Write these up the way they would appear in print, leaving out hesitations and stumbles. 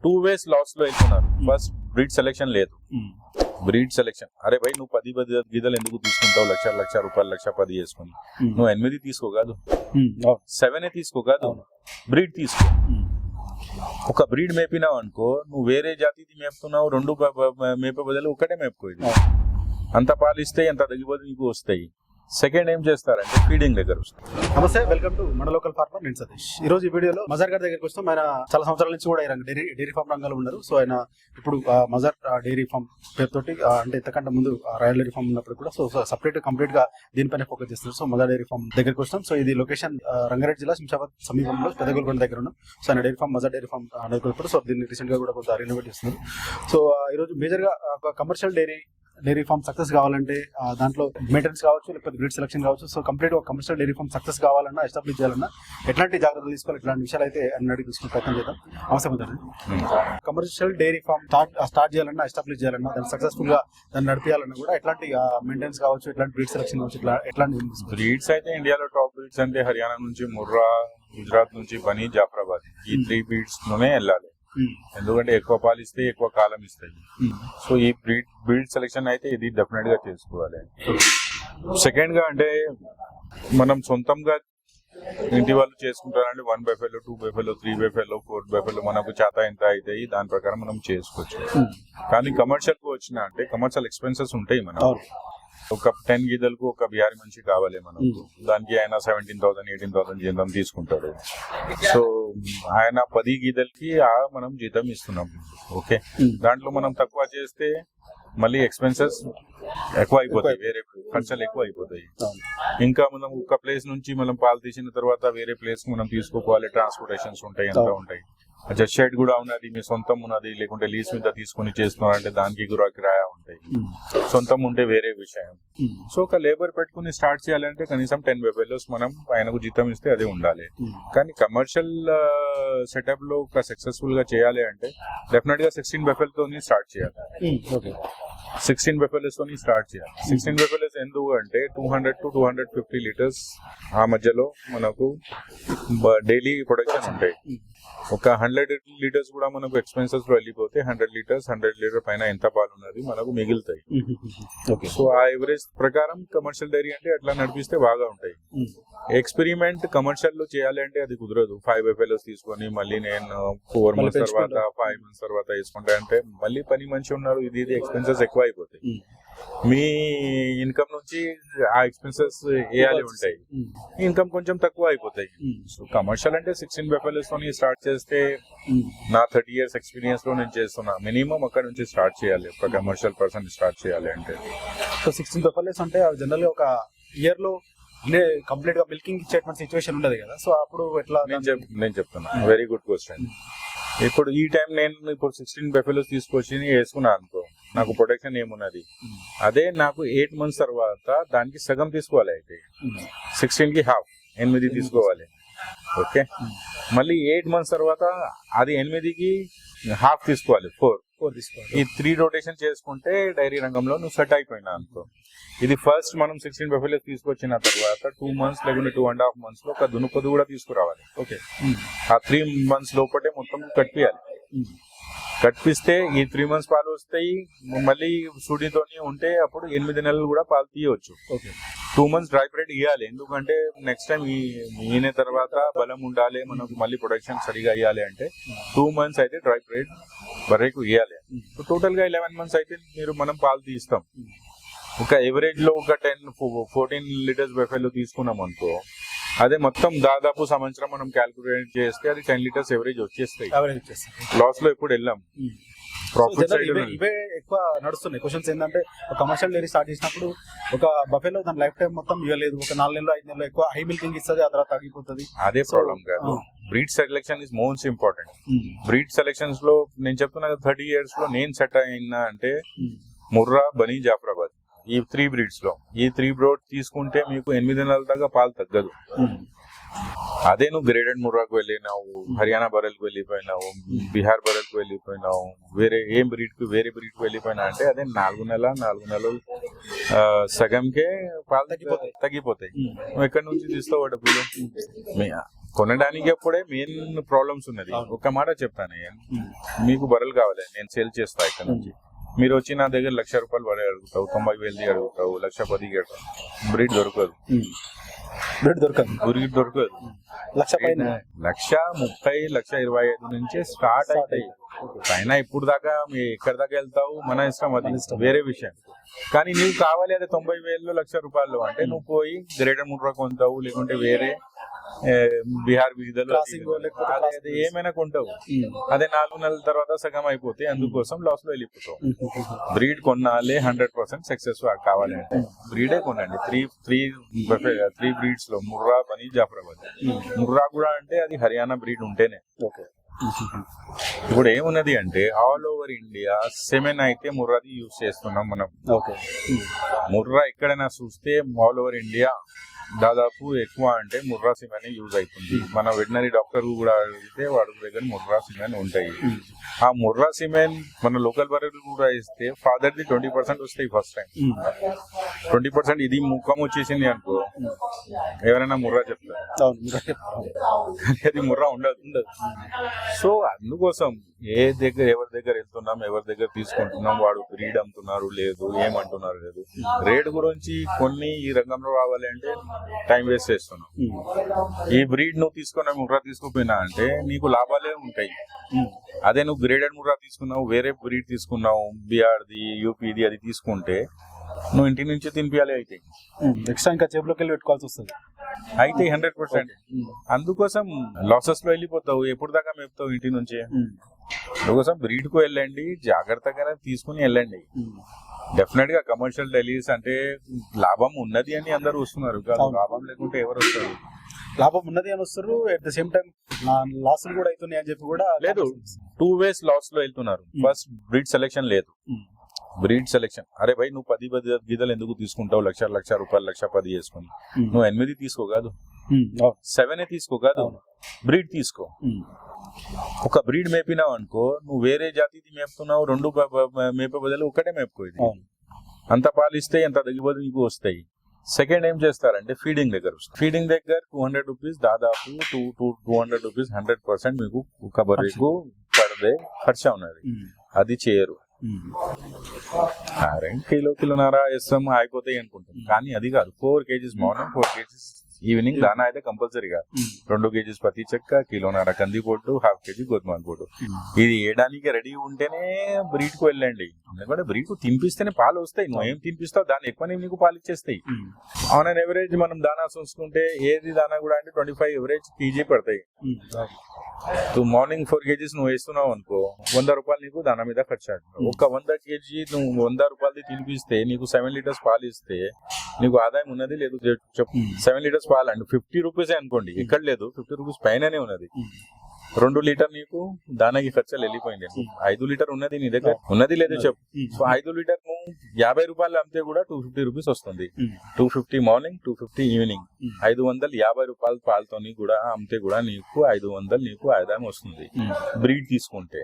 2 ways loss లో వెళ్తున్నారు. First breed selection లేదు. బ్రీడ్ సెలెక్షన్, అరే భయ్ నువ్వు 10 గీదలు ఎందుకు తీసుకుంటావు, లక్ష రూపాయలు 10 వేసుకుని, నువ్వు 8 తీసుకోకాదు, 7 తీసుకోకాదు, బ్రీడ్ తీసుకో. ఒక బ్రీడ్ మేపినావు అనుకో, నువ్వు వేరే జాతిది మేపుతున్నావు, 2 మేపే బదులు ఒకటే మేపుకో. ఇది అంత పాలిస్తే ఎంత తగ్గిపోతే నీకు వస్తాయి. సెకండ్ ఏం చేస్తారంటే ఫీడింగ్ దగ్గర వస్తుంది. నమస్తే, వెల్కమ్ టు మన లోకల్ ఫార్మర్, నేను సతీష్. ఈ రోజు ఈ వీడియోలో మజార్ గారి దగ్గరికి వస్తాం. ఆయన చాలా సంవత్సరాల నుంచి కూడా డైరీ ఫార్మ్ రంగంలో ఉన్నారు. సో ఆయన ఇప్పుడు మజార్ డైరీ ఫార్మ్ పేరుతోటి, అంటే ఇంతకంటే ముందు రాయల్ డైరీ ఫార్మ్ ఉన్నప్పుడు కూడా సో సపరేట్ కంప్లీట్ గా దీనిపైన ఫోకస్ చేస్తున్నారు. సో మజార్ డైరీ ఫార్మ్ దగ్గరికి వస్తాం. సో ఇది లొకేషన్ రంగారెడ్డి జిల్లా శంషాబాద్ సమీపంలో పెద్దగోల్కొండ దగ్గర ఉన్నాం. సో ఆయన డైరీ ఫార్మ్ మజార్ డైరీ ఫార్మ్ నెలకొల్పారు. సో దీన్ని రీసెంట్ గా కూడా కొంత రినోవేట్ చేస్తున్నారు. సో ఈ రోజు మేజర్ గా ఒక కమర్షియల్ డైరీ ఫార్మ్ సక్సెస్ కావాలంటే దాంట్లో మెయింటెనెన్స్ కావచ్చు, లేకపోతే బ్రీడ్ సెలక్షన్ కావచ్చు. సో కంప్లీట్ ఒక కమర్షియల్ డైరీ ఫార్మ్ సక్సెస్ కావాలన్నా, ఎస్టాబ్లిష్ చేయాలన్నా ఎట్లాంటి జాగ్రత్తలు తీసుకోవాలి, ఇట్లాంటి విషయాలు అయితే అన్నట్టు తీసుకునే ప్రయత్నం చేద్దాం. అవసరం కమర్షియల్ డైరీ ఫార్మ్ స్టార్ట్ చేయాలన్నా, ఎస్టాబ్లిష్ చేయాలన్నా, దాన్ని సక్సెస్ఫుల్ గా దాన్ని నడిపించాలన్నా కూడా ఎట్లాంటి మెయింటెనెన్స్ కావచ్చు, ఎట్లాంటి బ్రీడ్ సెలక్షన్ కావచ్చు, ఎట్లాంటి బ్రీడ్స్ అయితే ఇండియాలో టాప్ బ్రీడ్స్ అంటే హర్యానా నుంచి ముర్రా, గుజరాత్ నుంచి బనీ, జాఫరాబాద్, ఈ 3 బ్రీడ్స్ లోనే వెళ్ళాలి. ఎందుకంటే ఎక్కువ పాలు ఇస్తే ఎక్కువ కాలం ఇస్తాయి. సో ఈ బ్రీడ్ సెలెక్షన్ అయితే ఇది డెఫినెట్ గా చేసుకోవాలి. సెకండ్ గా అంటే మనం సొంతంగా ఇంటి వాళ్ళు చేసుకుంటారంటే 1 బఫెలో, 2 బఫెలో, 3 బఫెలో, 4 బఫెలో మనకు చేత ఎంత అవుతాయి దాని ప్రకారం మనం చేసుకోవచ్చు. కానీ కమర్షియల్ కు వచ్చిన అంటే కమర్షియల్ ఎక్స్పెన్సెస్ ఉంటాయి. మనం ఒక 10 గీదలకు ఒక బిహారీ మనిషి కావాలి మనకు, దానికి ఆయన 17,000 18,000 జీతం తీసుకుంటాడు. సో ఆయన 10 గీదలకి మనం జీతం ఇస్తున్నాం. ఓకే, దాంట్లో మనం తక్కువ చేస్తే మళ్ళీ ఎక్స్పెన్సెస్ ఎక్కువ అయిపోతాయి, వేరే ఖర్చులు ఎక్కువ అయిపోతాయి. ఇంకా మనం ఒక ప్లేస్ నుంచి మనం పాలు తీసిన తర్వాత వేరే ప్లేస్ మనం తీసుకోవాలి, ట్రాన్స్పోర్టేషన్స్ ఉంటాయి, ఎంత ఉంటాయి. షెడ్ కూడా ఉన్నది, మీ సొంతం ఉన్నది, లేకుంటే లీజ్ మీద తీసుకుని చేస్తున్నారంటే దానికి కూడా కిరాయా ఉంటాయి. సొంతం ఉంటే వేరే విషయం. సో ఒక లేబర్ పెట్టుకుని స్టార్ట్ చేయాలంటే కనీసం 10 బఫెలోస్ మనం ఆయనకు జీతం ఇస్తే అదే ఉండాలి. కానీ కమర్షియల్ సెటప్ లో ఒక సక్సెస్ఫుల్ గా చేయాలి అంటే డెఫినెట్ గా 16 బఫెల్తోని స్టార్ట్ చేయాలి. 16 బఫెలోస్ తోని స్టార్ట్ చేయాలి. 16 బఫెలోస్ ఎందుకు అంటే 200 to 250 లీటర్స్ ఆ మధ్యలో మనకు డైలీ ప్రొడక్షన్ ఉంటాయి. ఒక 100 లీటర్స్ కూడా మనకు ఎక్స్పెన్సెస్ లో వెళ్ళిపోతే 100 లీటర్ పైన ఎంత పాలు ఉన్నది మనకు మిగులుతాయి. సో ఆ ఎవరేజ్ ప్రకారం కమర్షియల్ డైరీ అంటే అట్లా నడిపిస్తే బాగా ఉంటాయి. ఎక్స్పెరిమెంట్ కమర్షియల్ లో చేయాలి అంటే అది కుదరదు. 5 బఫెలోస్ తీసుకొని మళ్ళీ నేను 4 months తర్వాత 5 months తర్వాత వేసుకుంటా అంటే మళ్ళీ పని మంచి ఉన్నారు, ఇది ఎక్స్పెన్సెస్ ఎక్కువ అయిపోతాయి. మీ ఇన్కమ్ నుంచి ఆ ఎక్స్పెన్సెస్ వేయాలి ఉంటాయి, ఇన్కమ్ కొంచెం తక్కువ అయిపోతాయి. సో కమర్షియల్ అంటే 16 బఫెలోస్ తోని స్టార్ట్ చేస్తే నా 30 years ఎక్స్పీరియన్స్ లో నేను చేస్తున్నా. మినిమం అక్కడ నుంచి స్టార్ట్ చేయాలి ఒక కమర్షియల్ పర్సన్ స్టార్ట్ చేయాలి అంటే. సో 16 బఫెలోస్ అంటే జనరల్ గా ఒక ఇయర్ లో కంప్లీట్ గా మిల్కింగ్ ఇచ్చేటువంటి సిచ్యువేషన్ ఉండదు కదా. సో అప్పుడు ఎట్లా నేను చెప్తున్నా, వెరీ గుడ్ క్వశ్చన్. ఇప్పుడు ఈ టైం నేను ఇప్పుడు 16 బఫెలోస్ తీసుకొచ్చి వేసుకున్నా అనుకో, నాకు ప్రొటెక్షన్ ఏమున్నది. అదే నాకు 8 months తర్వాత దానికి సగం తీసుకోవాలి. అయితే 16 కి హాఫ్ 8 తీసుకోవాలి. ఓకే, మళ్ళీ 8 months తర్వాత అది 8కి హాఫ్ తీసుకోవాలి, 4 తీసుకోవాలి. ఈ 3 రొటేషన్ చేసుకుంటే డైరీ రంగంలో నువ్వు సెట్ అయిపోయినా అనుకో. ఇది ఫస్ట్ మనం 16 బఫెలోస్ తీసుకొచ్చిన తర్వాత 2 months లేకుంటే 2.5 months లో ఒక దునుపదు కూడా తీసుకురావాలి. ఓకే, ఆ 3 months లోపటే మొత్తం కట్టియాలి. కట్టిస్తే ఈ 3 months పాలు వస్తాయి. మళ్ళీ సూడితోని ఉంటే అప్పుడు 8 నెలలు కూడా పాలు తీయవచ్చు. ఓకే, 2 months డ్రై బ్రెడ్ ఇవ్వాలి. ఎందుకంటే నెక్స్ట్ టైం ఈయన తర్వాత బలం ఉండాలి, మనకు మళ్ళీ ప్రొడక్షన్ సరిగా ఇవ్వాలి అంటే 2 months అయితే డ్రై బ్రెడ్ బర్రెకు ఇవ్వాలి. టోటల్ గా 11 months అయితే మనం పాలు తీస్తాం. ఒక ఎవరేజ్ లో ఒక 14 లీటర్స్ బఫెలో తీసుకున్నాం అనుకో, అదే మొత్తం దాదాపు సంవత్సరం మనం క్యాల్కులేట్ చేస్తే అది 10 లీటర్స్ ఎవరేజ్ వచ్చేస్తాయి. లాస్ లో ఎప్పుడు వెళ్ళాం, ప్రాఫిట్ సైడ్ ఇవే ఎక్కువ నడుస్తున్నాయి. క్వశ్చన్స్ ఏంటంటే కమర్షియల్ డైరీ స్టార్ట్ చేసినప్పుడు ఒక బఫెలో దాని లైఫ్ టైం మొత్తం ఇవ్వలేదు, ఒక 4 నెలలు 5 నెలలు ఎక్కువ హై మిల్కింగ్ ఇస్తుంది, ఆ తర్వాత తగ్గిపోతుంది. అదే ప్రాబ్లం కాదు. Breed selection is most important. Breed selections లో నేను చెప్తున్నా 30 years లో నేను సెట్ అయినా అంటే ముర్రా, బనీ, జాఫరాబాద్, ఈ 3 బ్రీడ్స్ లో ఈ 3 బ్రోడ్ తీసుకుంటే మీకు 8 నెలల దాకా పాలు తగ్గదు. అదే నువ్వు గ్రేడెడ్ ముర్రాకు వెళ్ళినావు, హర్యానా బరెల్కి వెళ్ళిపోయినావు, బీహార్ బరెల్కి వెళ్ళిపోయినావు, వేరే వేరే బ్రీడ్కి వెళ్ళిపోయినా అంటే అదే 4 నెలలు సగంకే పాలు తగ్గిపోతాయి. నువ్వు ఎక్కడి నుంచి తీస్తావు డబ్బులు? కొనడానికి అప్పుడే మెయిన్ ప్రాబ్లమ్స్ ఉన్నది. ఒక మాట చెప్తాను, మీకు బర్రెలు కావాలి, నేను సేల్ చేస్తా ఇక్కడ నుంచి. మీరు వచ్చి నా దగ్గర ₹1,00,000 పడే అడుగుతావు, 90,000 అడుగుతావు, 1,10,000 అడుగుతావు, బ్రీడ్ దొరకదు. బ్రీడ్ దొరకదు, బ్రీడ్ దొరకదు. 1,00,000 పైన, 1,30,000, 1,25,000 నుంచే స్టార్ట్ అవుతాయి పైన. ఇప్పుడు దాకా ఎక్కడి దాకా వెళ్తావు మన ఇష్టం, అది వేరే విషయం. కానీ నీకు కావాలి అదే 90,000, ₹1,00,000 అంటే నువ్వు పోయి గ్రేటర్ ముర్రా కొంటావు, లేకుంటే వేరే బీహార్ బీదలు ఏమైనా కొంటావు. అదే 4 నెలల తర్వాత సగం అయిపోతే అందుకోసం లాస్ లో వెళ్ళిపోతావు. బ్రీడ్ కొనాలి, 100% సక్సెస్ కావాలి అంటే బ్రీడే కొనండి. త్రీ బ్రీడ్స్ లో ముర్రా, బనీ, జాఫరాబాద్. ముర్రా కూడా అంటే అది హర్యానా బ్రీడ్ ఉంటేనే. ఇప్పుడు ఏమున్నది అంటే ఆల్ ఓవర్ ఇండియా సెమెన్ అయితే ముర్రాది యూజ్ చేస్తున్నాం మనం. ముర్రా ఎక్కడైనా చూస్తే ఆల్ ఓవర్ ఇండియా దాదాపు ఎక్కువ అంటే ముర్రా సిమెన్ యూజ్ అవుతుంది. మన వెటనరీ డాక్టర్ కూడా అడిగితే వాడి దగ్గర ముర్రా సిమెన్ ఉంటాయి. ఆ ముర్రా సిమెన్ మన లోకల్ బర్రెలు కూడా ఇస్తే ఫాదర్ ది 20% వస్తాయి ఫస్ట్ టైం. 20% ఇది ముఖం వచ్చేసింది అనుకో, ఎవరైనా ముర్రా చెప్తారు, అది ముర్రా ఉండదు. సో అందుకోసం ఎవరి దగ్గర వెళ్తున్నాం, ఎవరి దగ్గర తీసుకుంటున్నాం, వాడు బ్రీడ్ అమ్ముతున్నారు లేదు, ఏమంటున్నారు లేదు, రేట్ గురించి కొన్ని ఈ రంగంలో రావాలి అంటే టైం వేస్ట్ చేస్తున్నాం. ఈ బ్రీడ్ నువ్వు తీసుకున్నా, ముర్రా తీసుకోపోయినా అంటే నీకు లాభాలే ఉంటాయి. అదే నువ్వు గ్రేడెడ్ ముర్రా తీసుకున్నావు, వేరే బ్రీడ్ తీసుకున్నావు, బీహార్ది, యూపీది, అది తీసుకుంటే నువ్వు ఇంటి నుంచి తినిపించాలి, అయితే ఎక్స్ట్రా ఇంకా జేబులోకి వెళ్ళి పెట్టుకోవాల్సి వస్తుంది. అయితే 100% అందుకోసం లాసెస్ లో వెళ్ళిపోతావు. ఎప్పుడు దాకా మేపుతావు ఇంటి నుంచి? అందుకోసం బ్రీడ్ కు వెళ్ళండి, జాగ్రత్తగా తీసుకుని వెళ్ళండి. డెఫినెట్ గా కమర్షియల్ డెలీస్ అంటే లాభం ఉన్నది అని అందరూ వస్తున్నారు, లాభం లేకుంటే ఎవరు వస్తారు? లాభం ఉన్నది అని వస్తారు, at the same time loss కూడా అవుతున్నాయి అని చెప్పి కూడా లేదు. 2 ways లాస్ లో వెళ్తున్నారు. ఫస్ట్ బ్రీడ్ సెలెక్షన్ లేదు. బ్రీడ్ సెలెక్షన్, అరే భయ్ నువ్వు 10 గీదలు ఎందుకు తీసుకుంటావు, ₹1,00,000, ₹1,10,000 చేసుకుని? నువ్వు 8 తీసుకో కాదు, 7 తీసుకో కాదు, బ్రీడ్ తీసుకో. ఒక బ్రీడ్ మేపినావు అనుకో, నువ్వు వేరే జాతిది మేపుతున్నావు, 2 మేపే బదులు ఒకటే మేపుకో. ఇది అంత పాలిస్తే ఎంత దిగుబడి నీకు వస్తాయి. సెకండ్ ఏం చేస్తారంటే ఫీడింగ్ దగ్గర ₹200 దాదాపు ₹200 100% మీకు ఒక బర్రెకు పడదే ఖర్చు ఉన్నది. అది చేయరు. 2 కిలోన్నర వేస్తాం అయిపోతాయి అనుకుంటాం, కానీ అది కాదు. 4 kgs మార్నింగ్, 4 kgs ఈవినింగ్ దానా అయితే కంపల్సరీ కాదు. 2 kgs పత్తి చెక్క, 1.5 కిలో కంది పొట్టు, 1/2 kg గోధుమ పొట్టు. ఇది వేయడానికి రెడీ ఉంటేనే బ్రీడ్ కు వెళ్ళండి. ఎందుకంటే బ్రీడ్ కు తినిపిస్తేనే పాలు వస్తాయి. నువ్వు ఏం తినిపిస్తావు దాన్ని ఎక్కువనే నీకు పాలు ఇచ్చేస్తాయి. ఆన్ అన్ ఎవరేజ్ మనం దానా చూసుకుంటే ఏది దానా కూడా అంటే 25 ఎవరేజ్ kg పడతాయి. నువ్వు మార్నింగ్ 4 kgs నువ్వు వేస్తున్నావు అనుకో, ₹100 నీకు దానా మీద ఖర్చు అవుతుంది. ఒక 100 kg నువ్వు ₹100 తినిపిస్తే నీకు 7 లీటర్స్ పాలు ఇస్తే నీకు ఆదాయం ఉన్నది లేదు చెప్పు. 7 లీటర్స్ పాలు అంటే ₹50 అనుకోండి, ఇక్కడ లేదు, ₹50 పైననే ఉన్నది. 2 లీటర్ నీకు దానికి ఖర్చులు వెళ్ళిపోయింది. 5 లీటర్ ఉన్నది నీ దగ్గర, ఉన్నది లేదో చెప్పు. సో 5 లీటర్ నువ్వు ₹50 అమ్మితే కూడా ₹250 వస్తుంది. 250 మార్నింగ్, 250 ఈవినింగ్, ₹550 పాలతో కూడా అమ్మితే కూడా నీకు 500 నీకు ఆదాయం వస్తుంది. బ్రీడ్ తీసుకుంటే,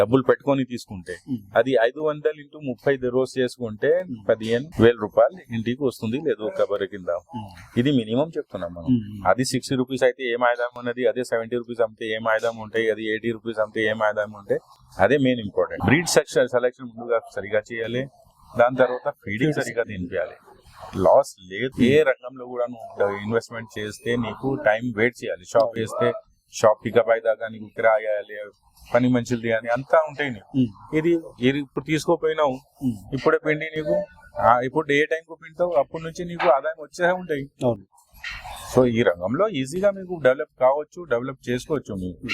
డబ్బులు పెట్టుకొని తీసుకుంటే అది 500 into 30 రోజు చేసుకుంటే ₹15,000 ఇంటికి వస్తుంది, లేదు ఒక బర్రె కింద. ఇది మినిమం చెప్తున్నాం మనం. అది ₹60 అయితే ఏం ఆదాయం ఉన్నది, అదే ₹70 అమ్మితే ఏం ఆదాయం ఉంటాయి, అది ₹80 అమ్మితే ఏం ఆదాయం ఉంటాయి. అదే మెయిన్ ఇంపార్టెంట్. బ్రీడ్ సెలెక్షన్ ముందుగా సరిగా చేయాలి, దాని తర్వాత ఫీడింగ్ సరిగా తినిపించాలి. లాస్ లేదు. ఏ రంగంలో కూడా నువ్వు ఇన్వెస్ట్మెంట్ చేస్తే నీకు టైం వెయిట్ చేయాలి. షాప్ వేస్తే షాప్ పికప్ అయ్యేదాకా నీకు కిరాయాలి, పని మంచిది అని అంతా ఉంటాయి. నీకు ఇది ఇప్పుడు తీసుకోపోయినావు, ఇప్పుడే పిండి నీకు ఇప్పుడు ఏ టైంకు పిండుతావు అప్పటి నుంచి నీకు ఆదాయం వచ్చే ఉంటాయి. సో ఈ రంగంలో ఈజీగా మీకు డెవలప్ కావచ్చు, డెవలప్ చేసుకోవచ్చు మీకు,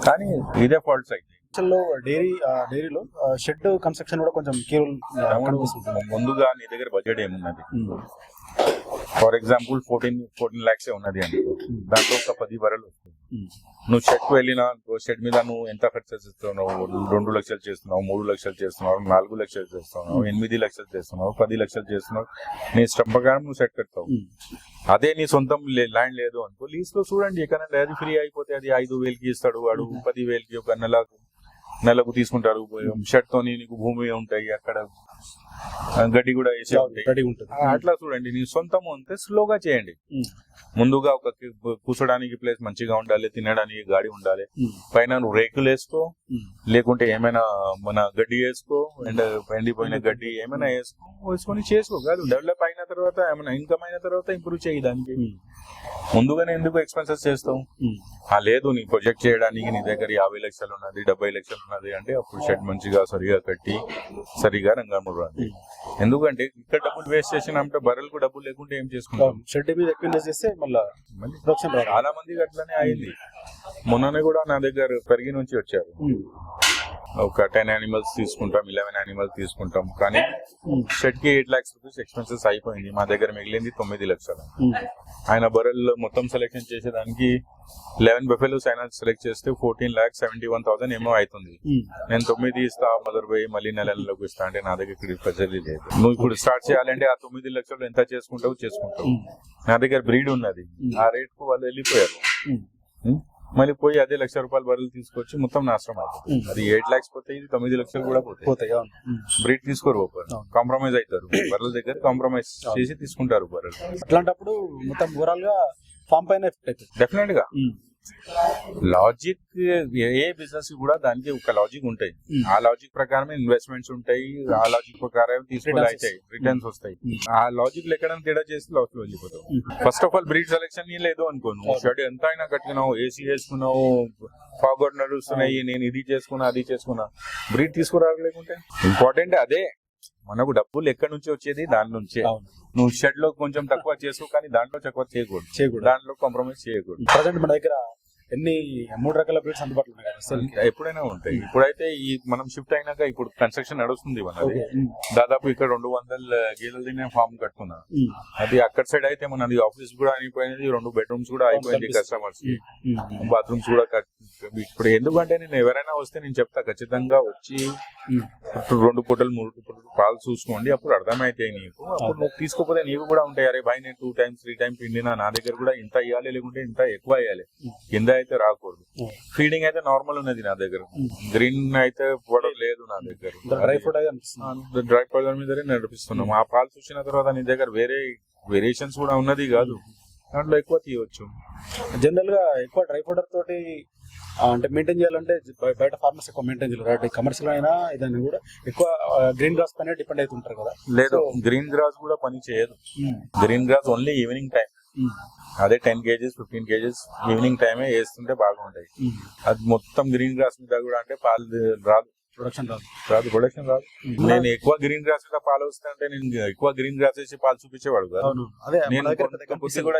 కానీ ఇదే ఫాల్ట్స్ అయితే. డైరీలో షెడ్ కన్స్ట్రక్షన్ కూడా కొంచెం ముందుగా నీ దగ్గర బడ్జెట్ ఏమున్నది? ఫర్ ఎగ్జాంపుల్ 14 lakhs ఉన్నది అనుకో, దాంట్లో ఒక 10 బర్రెలు వస్తుంది. నువ్వు షెడ్ కు వెళ్ళినా అనుకో, షెడ్ మీద నువ్వు ఎంత ఖర్చు చేస్తున్నావు? 2 లక్షలు చేస్తున్నావు, 3 లక్షలు చేస్తున్నావు, 4 లక్షలు చేస్తున్నావు, 8 లక్షలు చేస్తున్నావు, 10 లక్షలు చేస్తున్నావు. నీ ఇష్టం ప్రకారం నువ్వు షెడ్ కడతావు. అదే నీ సొంతం ల్యాండ్ లేదు అనుకో, లీజ్ లో చూడండి ఎక్కడైనా అది ఫ్రీ అయిపోతే అది 5,000కి ఇస్తాడు వాడు, 10,000కి ఒక నెలకు తీసుకుంటారు. షెడ్ తోని నీకు భూమి ఉంటాయి, అక్కడ గడ్డి కూడా వేసే ఉంటాయి. రెడీ ఉంటుంది. అట్లా చూడండి, నీ సొంతం ఉంటే స్లోగా చేయండి. ముందుగా ఒక కూర్చోడానికి ప్లేస్ మంచిగా ఉండాలి, తినడానికి గాడి ఉండాలి. పైన నువ్వు రేకులు వేసుకో, లేకుంటే ఏమైనా మన గడ్డి వేసుకో, ఎండిపోయిన గడ్డి ఏమైనా వేసుకొని చేసుకో. కాదు, డెవలప్ అయిన తర్వాత ఏమైనా ఇన్కమ్ అయిన తర్వాత ఇంప్రూవ్ చేయి. దానికి ముందుగానే ఎందుకు ఎక్స్పెన్సెస్ చేస్తావు? లేదు, నీ ప్రొజెక్ట్ చేయడానికి నీ దగ్గర 50 లక్షలు ఉన్నది, 70 లక్షలు ఉన్నది అంటే అప్పుడు షెడ్ మంచిగా సరిగా కట్టి సరిగా రంగంలో రండి. ఎందుకంటే ఇక్కడ డబ్బులు వేస్ట్ చేసినంటే బర్రెలకు డబ్బులు లేకుంటే ఏం చేసుకుంటాం? షెడ్ మీద ఎక్కువ చేస్తే మళ్ళీ చాలా మందికి అట్లనే అయింది. మొన్ననే కూడా నా దగ్గర పెరిగి నుంచి వచ్చారు. ఒక 10 యానిమల్స్ తీసుకుంటాం, 11 యానిమల్స్ తీసుకుంటాం, కానీ షెడ్ కి 8 lakhs రూపీస్ ఎక్స్పెన్సెస్ అయిపోయింది. మా దగ్గర మిగిలింది 9 లక్షలు. ఆయన బర్రెలు మొత్తం సెలెక్షన్ చేసేదానికి 11 బఫెలోస్ ఆయన సెలెక్ట్ చేస్తే 14,71,000 ఏమో అవుతుంది. నేను 9 ఇస్తా, మదర్ పోయి మళ్ళీ నెలలోకి ఇస్తా అంటే నా దగ్గర ఇక్కడ ఫెసిలిటీ లేదు. నువ్వు ఇప్పుడు స్టార్ట్ చేయాలంటే ఆ 9 లక్షలు ఎంత చేసుకుంటావు చేసుకుంటావు. నా దగ్గర బ్రీడ్ ఉన్నది, ఆ రేట్ కు వాళ్ళు వెళ్ళిపోయారు. మళ్ళీ పోయి అదే ₹1,00,000 బర్రెలు తీసుకొచ్చి మొత్తం నాశనం అవుతుంది. అది 8 lakhs పోతాయి, ఇది 9 లక్షలు కూడా పోతాయి. బ్రీడ్ తీసుకోరు, కాంప్రమైజ్ అవుతారు. బర్రెల దగ్గర కాంప్రమైజ్ చేసి తీసుకుంటారు బర్రెలు. అట్లాంటప్పుడు మొత్తం ఓవరాల్ గా ఫామ్ పైన ఎఫెక్ట్ అవుతుంది డెఫినెట్ గా. లాజిక్, ఏ బిజినెస్ కూడా దానికి ఒక లాజిక్ ఉంటాయి. ఆ లాజిక్ ప్రకారమే ఇన్వెస్ట్మెంట్స్ ఉంటాయి, ఆ లాజిక్ ప్రకారం తీసుకుని అవుతాయి, రిటర్న్స్ వస్తాయి. ఆ లాజిక్ ఎక్కడ తేడా చేసి లాస్ లో వెళ్ళిపోతావు. First of all breed selection లేదు అనుకోను, షెడ్ ఎంత అయినా కట్టుకున్నావు, ఏసీ వేసుకున్నావు, ఫార్వర్డ్ నడుస్తున్నాయి, నేను ఇది చేసుకున్నా అది చేసుకున్నా, బ్రీడ్ తీసుకురాలేకుంటే ఇంపార్టెంట్ అదే. మనకు డబ్బులు ఎక్కడి నుంచి వచ్చేది దాని నుంచే. నువ్వు షెడ్ లో కొంచెం తక్కువ చేసుకో, కానీ దాంట్లో తక్కువ చేయకూడదు, దాంట్లో కాంప్రమైజ్ చేయకూడదు. ప్రజెంట్ మన దగ్గర ఎన్ని 3 రకాల బ్రీడ్స్ అందుబాటులో ఉన్నాయి? ఎప్పుడైనా ఉంటాయి. ఇప్పుడైతే ఈ మనం షిఫ్ట్ అయినాక ఇప్పుడు కన్స్ట్రక్షన్ నడుస్తుంది మనది. దాదాపు ఇక్కడ 200 గేదెలు నేను ఫామ్ కట్టుకున్నా. అది అక్కడ సైడ్ అయితే మనది ఆఫీస్ కూడా అయిపోయింది, 2 bedrooms కూడా అయిపోయింది కస్టమర్స్ కి, బాత్రూమ్స్ కూడా. ఇప్పుడు ఎందుకంటే నేను ఎవరైనా వస్తే నేను చెప్తా, ఖచ్చితంగా వచ్చి 2 పూటలు 3 పూటలు పాలు చూసుకోండి, అప్పుడు అర్థమైతే నీకు. అప్పుడు నువ్వు తీసుకోపోతే నీకు కూడా ఉంటాయి, అరే బాయ్ నేను 2 times 3 times పిండినా, నా దగ్గర కూడా ఇంత ఇవ్వాలి, లేకుంటే ఇంత ఎక్కువ ఇవ్వాలి, కింద అయితే రాకూడదు. ఫీడింగ్ అయితే నార్మల్ ఉన్నది నా దగ్గర, గ్రీన్ అయితే పడడం లేదు నా దగ్గర. డ్రై ఫుడ్ డ్రై పౌడర్ మీదనే నడిపిస్తున్నాం. ఆ పాలు చూసిన తర్వాత నీ దగ్గర వేరే వేరియేషన్స్ కూడా ఉన్నది కాదు, దాంట్లో ఎక్కువ తీయవచ్చు. జనరల్ గా ఎక్కువ డ్రై పౌడర్ తోటి అంటే మెయింటైన్ చేయాలంటే బయట ఫార్మర్స్ ఎక్కువ మెయింటైన్ చేయాలి. కమర్షియల్ అయినా ఇదైనా కూడా ఎక్కువ గ్రీన్ గ్రాస్ పైన డిపెండ్ అవుతుంటారు కదా. లేదు, గ్రీన్ గ్రాస్ కూడా పని చేయదు. Green grass only evening time, అదే 10 kgs 15 kgs ఈవినింగ్ టైమే వేస్తుంటే బాగుంటాయి. అది మొత్తం గ్రీన్ గ్రాస్ మీద కూడా అంటే పాలు రాదు, ప్రొడక్షన్ రాదు. నేను ఎక్కువ గ్రీన్ గ్రాస్ మీద పాలు వస్తాయంటే నేను ఎక్కువ గ్రీన్ గ్రాస్ వేసి పాలు చూపించేవాడు కదా. నేను కూడా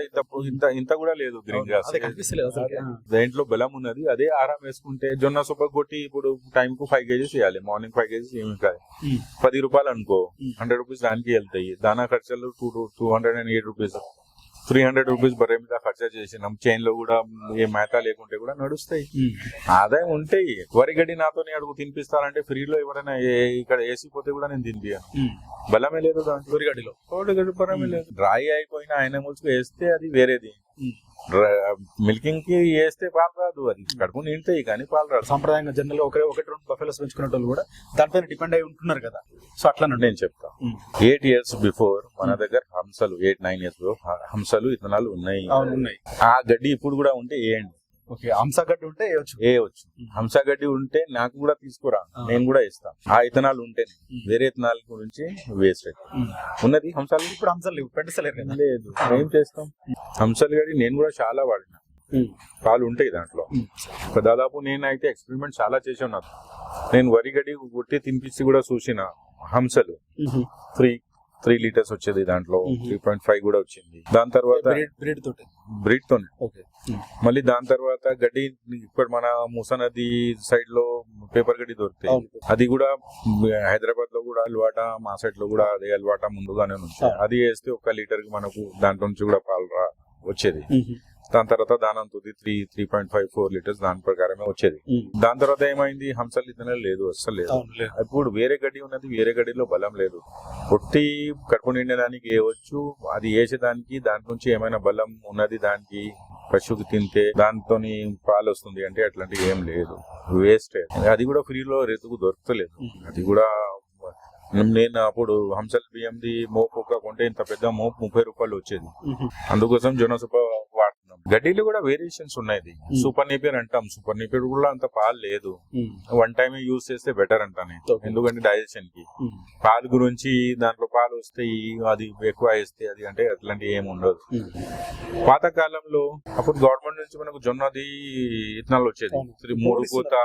ఇంత కూడా లేదు గ్రీన్ గ్రాస్. దేంట్లో బలం ఉన్నది, అదే ఆరాం వేసుకుంటే. జొన్న సొప్ప కొట్టి ఇప్పుడు టైం కు 5 kgs వేయాలి, మార్నింగ్ 5 kgs, ఈవినింగ్ 10 రూపాయలు అనుకో, 100 రూపీస్ దానికి వెళ్తాయి. దానా ఖర్చులు 208 రూపీస్, 300 రూపీస్ బర్రె మీద ఖర్చు చేసినాం. చైన్ లో కూడా ఏ మేత లేకుంటే కూడా నడుస్తాయి, ఆదాయం ఉంటాయి. వరి గడ్డి నాతో అడుగు తినిపిస్తారంటే ఫ్రీలో ఎవరైనా ఇక్కడ వేసి పోతే కూడా నేను తినిపియాను. బలమే లేదు దాంట్లో, వరి గడ్డి బలమే లేదు. డ్రై అయిపోయిన యానిమల్స్ వేస్తే అది వేరేది. మిల్కింగ్ కి వేస్తే పాలు రాదు, అది కడుపు నిండుతాయి కానీ పాలు రాదు. సాంప్రదాయంగా జనరల్ గా 1-2 బఫెలోస్ పెంచుకునే వాళ్ళు కూడా దానిపైన డిపెండ్ అయి ఉంటున్నారు కదా. సో అట్లా నేను చెప్తా, 8 years బిఫోర్ మన దగ్గర హంసలు, 8-9 years హంసలు ఇతనాలు ఉన్నాయి. ఆ గడ్డి ఇప్పుడు కూడా ఉంటే వేయండి. హంసగడ్డి ఉంటే వేయవచ్చు. హంసగడ్డి ఉంటే నాకు కూడా తీసుకురా, నేను కూడా ఇస్తాను. ఆ ఇతనాలు ఉంటే, వేరే ఇతనాల గురించి వేస్ట్ ఉన్నది. హంసలు ఇప్పుడు హంసలు లేవు, పెట్టలేదు. లేదు, ఏం చేస్తాం. హంసలు గడ్డి నేను కూడా చాలా వాడినా, పాలు ఉంటాయి దాంట్లో. దాదాపు నేనైతే ఎక్స్పెరిమెంట్ చాలా చేసి ఉన్నాను. నేను వరి గడ్డి కొట్టి తినిపించి కూడా చూసిన. హంసలు 3 liters వచ్చేది, దాంట్లో 3.5 కూడా వచ్చింది. దాని తర్వాత బ్రీడ్ తోనే మళ్ళీ దాని తర్వాత గడ్డి ఇప్పుడు మన మూసా నది సైడ్ లో పేపర్ గడ్డి దొరుకుతాయి. అది కూడా హైదరాబాద్ లో కూడా అలవాట, మా సైడ్ లో కూడా అదే అలవాట ముందుగానే నుంచి. అది వేస్తే 1 లీటర్ కి మనకు దాంట్లో నుంచి కూడా పాలు వచ్చేది. దాని తర్వాత దానం తుది 3.5-4 liters దాని ప్రకారమే వచ్చేది. దాని తర్వాత ఏమైంది, హంసలు ఇతనే లేదు, అస్సలు లేదు. ఇప్పుడు వేరే గడ్డి ఉన్నది, వేరే గడ్డిలో బలం లేదు. పొట్టి కడుపు నిండడానికి వేయవచ్చు, అది వేసేదానికి దాంట్ నుంచి ఏమైనా బలం ఉన్నది దానికి, పశువుకి తింటే దాంతో పాలు వస్తుంది అంటే అట్లాంటివి ఏం లేదు, వేస్ట్. అది కూడా ఫ్రీలో రైతుకు దొరకలేదు. అది కూడా నేను అప్పుడు హంసల్ బియ్యంది మోపు ఒక కొంటే ఇంత పెద్ద మోపు 30 రూపాయలు వచ్చేది. అందుకోసం జొన్న సూపర్ వాడుతున్నాం. గడ్డిలో కూడా వేరియేషన్స్ ఉన్నాయి. సూపర్ నేపియర్ అంటాం, సూపర్ నేపియర్ కూడా అంత పాలు లేదు. వన్ టైం యూజ్ చేస్తే బెటర్ అంటాను, ఎందుకంటే డైజెషన్ కి. పాలు గురించి దాంట్లో పాలు వస్తాయి, అది ఎక్కువ వేస్తే అది అంటే అట్లాంటి ఏమి ఉండదు. పాతకాలంలో అప్పుడు గవర్నమెంట్ నుంచి మనకు జొన్నది ఇత్తనాలు వచ్చేది, 3 కోత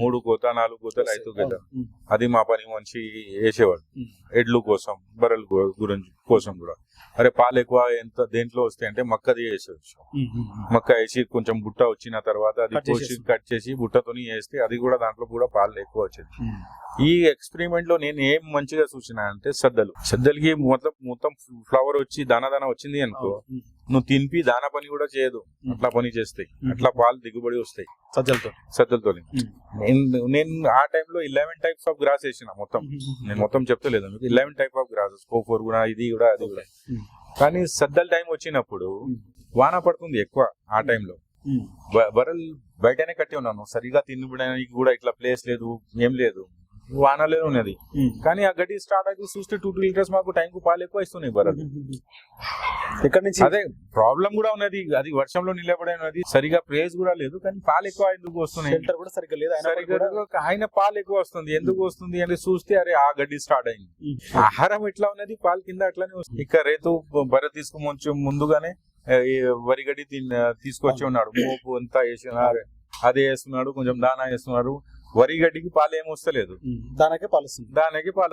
4 కోతలు 5 కోత. అది మా పని మంచి వేసేవాడు, ఎడ్లు కోసం బర్రెల గురించి కోసం కూడా. అరే పాలు ఎక్కువ ఎంత దేంట్లో వస్తాయి అంటే మక్కది వేసేవచ్చు. మక్క వేసి కొంచెం బుట్ట వచ్చిన తర్వాత అది కోసి కట్ చేసి బుట్టతోని వేస్తే అది కూడా దాంట్లో కూడా పాలు ఎక్కువ వచ్చేది. ఈ ఎక్స్పెరిమెంట్ లో నేను ఏం మంచిగా చూసిన అంటే సద్దలకి మొత్తం ఫ్లవర్ వచ్చి దానా వచ్చింది అనుకో, నువ్వు తినిపి దానా పని కూడా చేయదు, అట్లా పని చేస్తాయి, అట్లా పాలు దిగుబడి వస్తాయి సద్దలతో. నేను ఆ టైంలో 11 టైప్స్ ఆఫ్ గ్రాస్ వేసిన. నేను మొత్తం చెప్తలేదు మీకు, 11 టైప్ ఆఫ్ గ్రాసెస్, కోఫోర్ కూడా, ఇది కూడా అది కూడా. కానీ సద్దల టైం వచ్చినప్పుడు వాన పడుతుంది ఎక్కువ. ఆ టైంలో బర్రెలు బయటనే కట్టి ఉన్నాను, సరిగా తినడానికి కూడా ఇట్లా ప్లేస్ లేదు, ఏం లేదు, వానలే ఉన్నది. కానీ ఆ గడ్డి స్టార్ట్ అయితే చూస్తే 2 లీటర్స్ మాకు టైంకు పాలు ఎక్కువ ఇస్తున్నాయి బర్రెలు. ఎక్కడి నుంచి అదే ప్రాబ్లం కూడా ఉన్నది, అది వర్షంలో నిలబడినది, సరిగా ప్లేస్ కూడా లేదు, కానీ పాలు ఎక్కువ ఎందుకు వస్తున్నాయి, కూడా సరిగ్గా లేదు, ఆయన పాలు ఎక్కువ వస్తుంది. ఎందుకు వస్తుంది అని చూస్తే అరే ఆ గడ్డి స్టార్ట్ అయింది. ఆహారం ఎట్లా ఉన్నది, పాలు కింద అట్లానే వస్తుంది. ఇక రైతు బర్రె తీసుకుని ముందుగానే వరి గడ్డి తీసుకొచ్చి ఉన్నాడు, మోపు అంతా వేసి అదే వేస్తున్నాడు, కొంచెం దానా వేస్తున్నారు. వరి గడ్డికి పాలు ఏమి వస్తలేదు, దానికి పాలు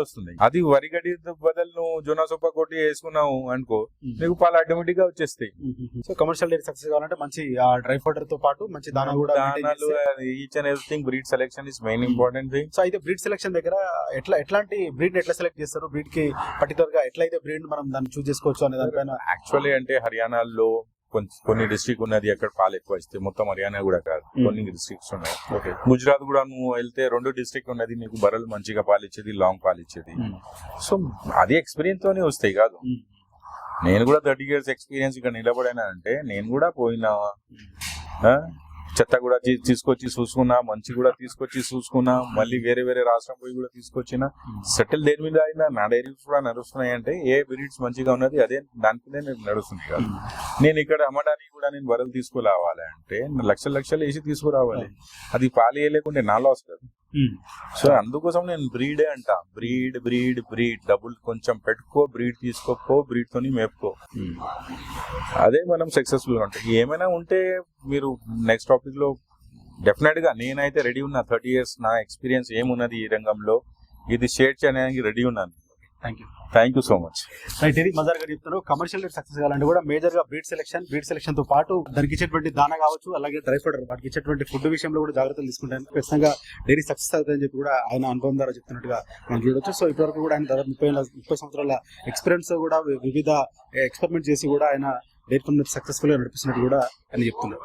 వస్తుంది. అది వరి గడ్డి బదులు నువ్వు జొన్న సొప్ప కొట్టి వేసుకున్నావు అనుకో, నీకు పాలు ఆటోమేటిక్ గా వచ్చేస్తాయి. సో కమర్షియల్ డైరీ సక్సెస్ కావాలంటే మంచి డ్రై ఫౌడర్ తో పాటు మంచి దానా కూడా, each and everything. Breed selection is main important thing. So అయితే బ్రీడ్ సెలెక్షన్ దగ్గర ఎట్లాంటి బ్రీడ్ ఎట్లా సెలెక్ట్ చేస్తారు, బ్రీడ్ కి పర్టికులర్ గా ఎట్లయితే బ్రీడ్ మనం దాన్ని చూస్ చేసుకోవచ్చు అనే దానిపైన. యాక్చువల్లీ అంటే హర్యానాలో కొన్ని డిస్ట్రిక్ట్ ఉన్నది అక్కడ పాలు ఎక్కువ ఇస్తాయి, మొత్తం హర్యానా కూడా కాదు, కొన్ని డిస్ట్రిక్ట్స్ ఉన్నాయి. గుజరాత్ కూడా నువ్వు వెళ్తే 2 డిస్ట్రిక్ట్ ఉన్నది, నీకు బర్రెలు మంచిగా పాలు ఇచ్చేది, లాంగ్ పాలు ఇచ్చేది. సో అది ఎక్స్పీరియన్స్ తోనే వస్తాయి కాదు. నేను కూడా 30 years ఎక్స్పీరియన్స్ ఇక్కడ నిలబడినా అంటే నేను కూడా పోయినా, చెత్త కూడా తీసుకొచ్చి చూసుకున్నా, మంచి కూడా తీసుకొచ్చి చూసుకున్నా, మళ్ళీ వేరే రాష్ట్రం పోయి కూడా తీసుకొచ్చిన. సెటిల్ దేని మీద అయినా నా డైరీ కూడా నడుస్తున్నాయి అంటే ఏ బ్రీడ్స్ మంచిగా ఉన్నది అదే దానిపైనే నేను నడుస్తుంది కాదు. నేను ఇక్కడ అమ్మడానికి కూడా నేను బర్రెలు తీసుకురావాలి అంటే లక్షలు వేసి తీసుకురావాలి, అది పాలు వేయలేకుంటే నా లాస్ కాదు. సో అందుకోసం నేను బ్రీడే అంట, బ్రీడ్ డబ్బులు కొంచెం పెట్టుకో, బ్రీడ్ తీసుకోపో, బ్రీడ్ తోని మేపుకో, అదే మనం సక్సెస్ఫుల్ గా ఉంటాయి. ఏమైనా ఉంటే మీరు నెక్స్ట్ టాపిక్ లో డెఫినెట్ గా నేనైతే రెడీ ఉన్నా. 30 years నా ఎక్స్పీరియన్స్ ఏమున్నది ఈ రంగంలో, ఇది షేర్ చేయడానికి రెడీ ఉన్నాను. Thank you so much. Right, ఇది మజార్ గారు చెప్తారు. కమర్షియల్ సక్సెస్ కావాలంటే కూడా మేజర్ గా బ్రీడ్ సెలెక్షన్ తో పాటు దానికి ఇచ్చేటువంటి దానా కావచ్చు, అలాగే డ్రై ఫౌడర్, వాటికి ఇచ్చేటువంటి ఫుడ్ విషయంలో కూడా జాగ్రత్తలు తీసుకుంటాను. ఖచ్చితంగా డైరీ సక్సెస్ అవుతుందని చెప్పి కూడా ఆయన అనుభవం ద్వారా చెప్తున్నట్టుగా మనం చూడొచ్చు. సో ఇప్పటివరకు కూడా ఆయన దాదాపు 30 సంవత్సరాల ఎక్స్పీరియన్స్ కూడా వివిధ ఎక్స్పెరిమెంట్ చేసి కూడా ఆయన డైరీ ఫార్మ్ సక్సెస్ఫుల్ గా నడిపిస్తున్నట్టు కూడా ఆయన చెప్తున్నారు.